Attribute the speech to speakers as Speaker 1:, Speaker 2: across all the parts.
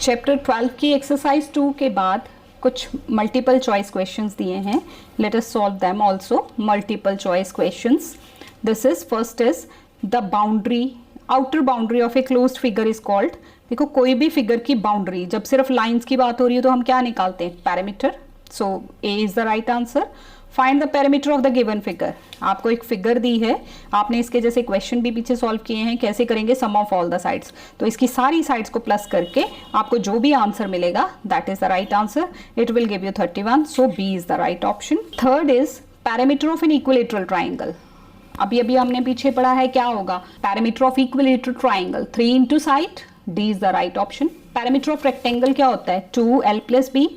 Speaker 1: Chapter 12 की exercise 2 के बाद कुछ मल्टीपल चॉइस क्वेश्चंस दिए हैं. Let us solve them also. Multiple choice questions. This is first is the boundary, outer boundary of a closed figure is called. देखो कोई भी फिगर की बाउंड्री, जब सिर्फ लाइंस की बात हो रही है तो हम क्या निकालते हैं? Parameter. So A is the right answer. Find the parameter of the given figure. आपको एक फिगर दी है, आपने इसके जैसे क्वेश्चन भी पीछे सॉल्व किए हैं. कैसे करेंगे? सम ऑफ ऑल द साइड्स. तो इसकी सारी साइड्स को प्लस करके आपको जो भी आंसर मिलेगा that is the right answer. It will give you 31. So B is the right option. Third is parameter of an equilateral triangle. अभी हमने पीछे पढ़ा है क्या होगा? Parameter of equilateral triangle 3 into side. D is the right option. Parameter of rectangle क्या होता है? 2l plus B.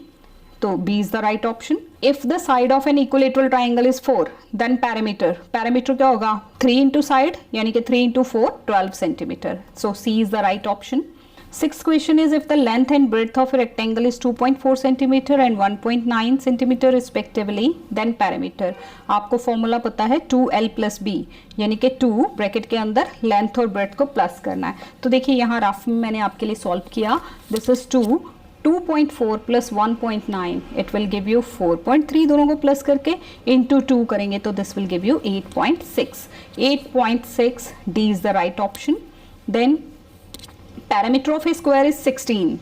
Speaker 1: तो B is the right option. If the side of an equilateral triangle is 4, then parameter क्या होगा? 3 into side यानी कि 3 into 4 12 centimeter. So C is the right option. Sixth question is if the length and breadth of a rectangle is 2.4 centimeter and 1.9 centimeter respectively, then parameter. आपको formula पता है 2l plus b यानी कि 2 bracket के अंदर length और breath को plus करना है. तो देखिए यहाँ रफ में मैंने आपके लिए सॉल्व किया. This is 2.4 plus 1.9 it will give you 4.3. दोनों को प्लस करके इंटू 2 करेंगे तो this will give you 8.6. 8.6 D is the right option. Then parameter of a square is 16.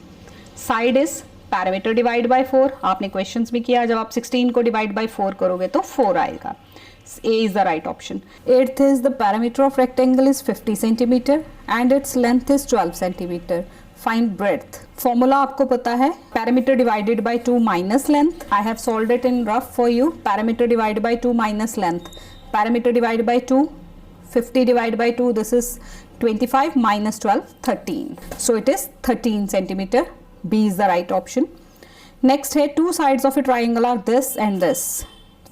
Speaker 1: Side is parameter divide by 4. आपने क्वेश्चंस भी किया, जब आप 16 को डिवाइड बाय 4 करोगे तो 4 आएगा. A is the right option. Eighth is the parameter of rectangle is 50 centimeter and its length is 12 centimeter. Find breadth. Formula आपको पता है parameter divided by 2 minus length. I have solved it in rough for you. Parameter divided by 2 minus length. Parameter divided by 2, 50 divided by 2. This is 25 minus 12, 13. So it is 13 centimeter. B is the right option. Next है two sides of a triangle are this and this.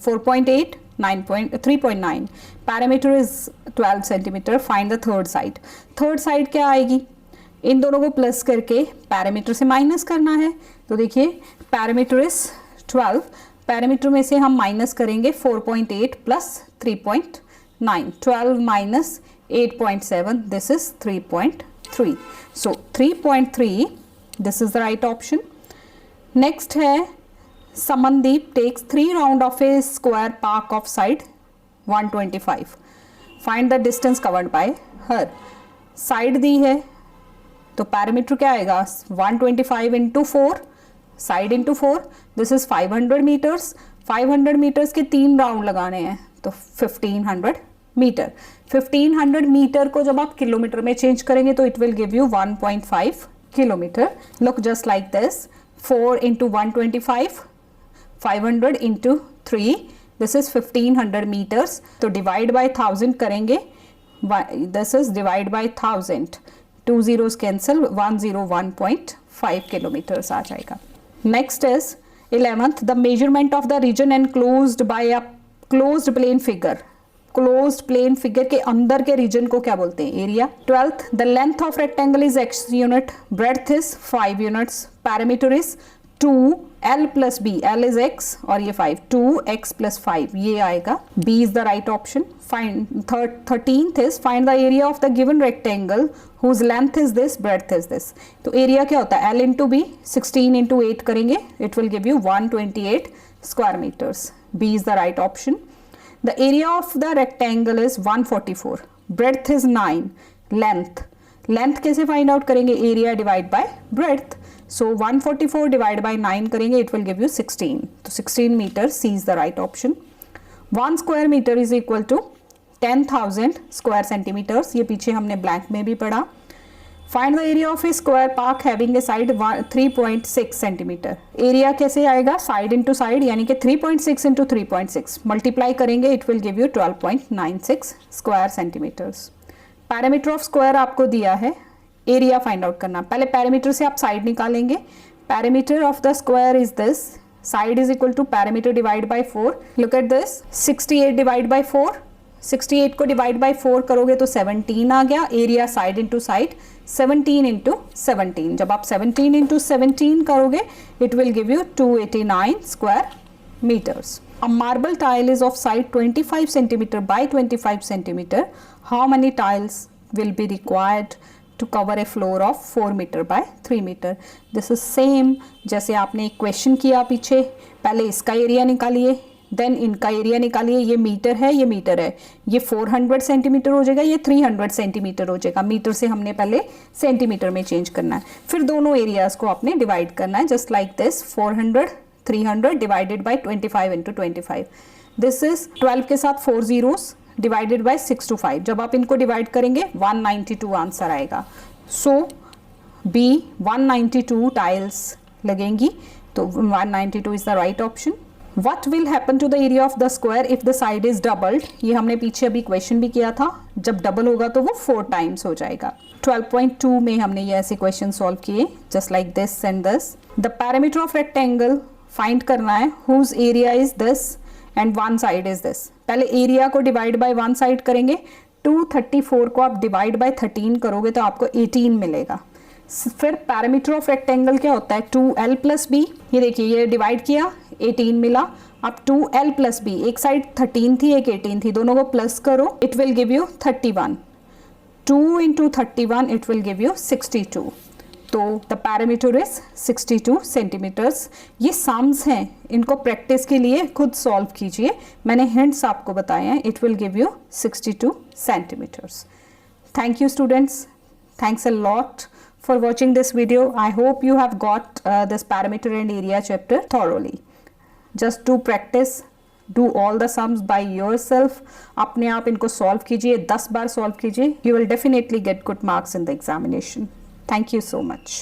Speaker 1: 4.8. 3.9. Parameter is 12 centimeter. Find the third side. Third side क्या आएगी? इन दोनों को plus करके parameter से minus करना है. तो देखिए पैरामीटर इज 12. पैरामीटर में से हम माइनस करेंगे 4.8 plus 3.9. 12 minus 8.7. This is 3.3. So 3.3 this is the right option. Next है Samandeep takes 3 round of a square park of side 125. Find the distance covered by her. Side दी है तो parameter क्या आएगा? 125 into 4. Side into 4. This is 500 metres. 500 metres के 3 round लगाने हैं तो 1500 मीटर. 1500 मीटर को जब आप किलोमीटर में चेंज करेंगे तो it will give you 1.5 kilometre. Look just like this. 4 into 125. 500 into 3. This is 1500 meters. तो divide by 1000 करेंगे. This is divide by 1000. 2 zeros cancel. 101.5 kilometers आ जाएगा. Next is 11th. The measurement of the region enclosed by a closed plane figure. Closed plane figure के अंदर के region को क्या बोलते हैं? Area. 12th. The length of rectangle is x unit. Breadth is 5 units. Parameter is 2l plus b. l is x और ये 5. 2x plus 5 ये आएगा. B is the right option. Find 13th is find the area of the given rectangle whose length is this, breadth is this. तो area क्या होता है? l into b. 16 into 8 करेंगे. It will give you 128 square meters. B is the right option. The area of the rectangle is 144. Breadth is 9. Length कैसे find out करेंगे? area divide by breadth. So 144 divided by 9 करेंगे it will give you 16. तो 16 meter. C is the right option. 1 square meter is equal to 10,000 square centimeters. ये पीछे हमने blank में भी पढ़ा. Find the area of a square park having a side 3.6 centimeter. Area कैसे आएगा? Side into side यानी कि 3.6 into 3.6 multiply करेंगे it will give you 12.96 square centimeters. Parameter of square आपको दिया है. एरिया फाइंड आउट करना. पहले पैरामीटर से आप साइड निकालेंगे. Parameter of the square is this. Side is equal to parameter divide by 4. Look at this. 68 divide by 4. 68 को divide by 4 करोगे तो 17 आ गया. Area side into side 17 into 17. जब आप 17 इंटू 17 करोगे it will give you 289 square metres. A marble tile is of side 25 centimeter by 25 centimeter. How many tiles will be required to cover a floor of 4 meter by 3 meter. This is same जैसे आपने एक question किया पीछे, पहले इसका area निकालिए, then इनका area निकालिए, ये मीटर है, ये मीटर है, ये 400 सेंटीमीटर हो जाएगा, ये 300 सेंटीमीटर हो जाएगा, मीटर से हमने पहले सेंटीमीटर में चेंज करना है, फिर दोनों एरियाज को आपने डिवाइड करना है, just like this 400 300 divided by 25 into 25. This is 12 के साथ 4 zeros डिवाइडेड बाई 6 to 5. जब आप इनको डिवाइड करेंगे 192 आंसर आएगा. सो बी 192 टाइल्स लगेंगी, तो 192 is the right option. What will happen to the area of the square if the side is doubled? ये हमने पीछे अभी क्वेश्चन भी किया था, जब डबल होगा तो वो 4 times हो जाएगा. 12.2 में हमने ये ऐसे क्वेश्चन सॉल्व किए, just like this and this. The parameter of rectangle find करना है, whose area is this and one side is this. पहले एरिया को डिवाइड बाय वन साइड करेंगे, 234 को आप डिवाइड बाय 13 करोगे तो आपको 18 मिलेगा. फिर पैरामीटर ऑफ रेक्टेंगल क्या होता है, 2l प्लस बी. ये देखिए ये डिवाइड किया 18 मिला. अब 2l प्लस बी, एक साइड 13 थी एक 18 थी, दोनों को प्लस करो, it will give you 31. 2 into 31 it will give you 62. तो द पैरामीटर इज 62 सेंटीमीटर्स. ये सम्स हैं, इनको प्रैक्टिस के लिए खुद सॉल्व कीजिए, मैंने हिंट्स आपको बताए हैं. It will give you 62 centimetres. Thank you students, thanks a lot for watching this video. I hope you have got this parameter and area chapter thoroughly. Just do practice, do all the sums by yourself. अपने आप इनको solve कीजिए, 10 बार solve कीजिए, you will definitely get good marks in the examination. Thank you so much.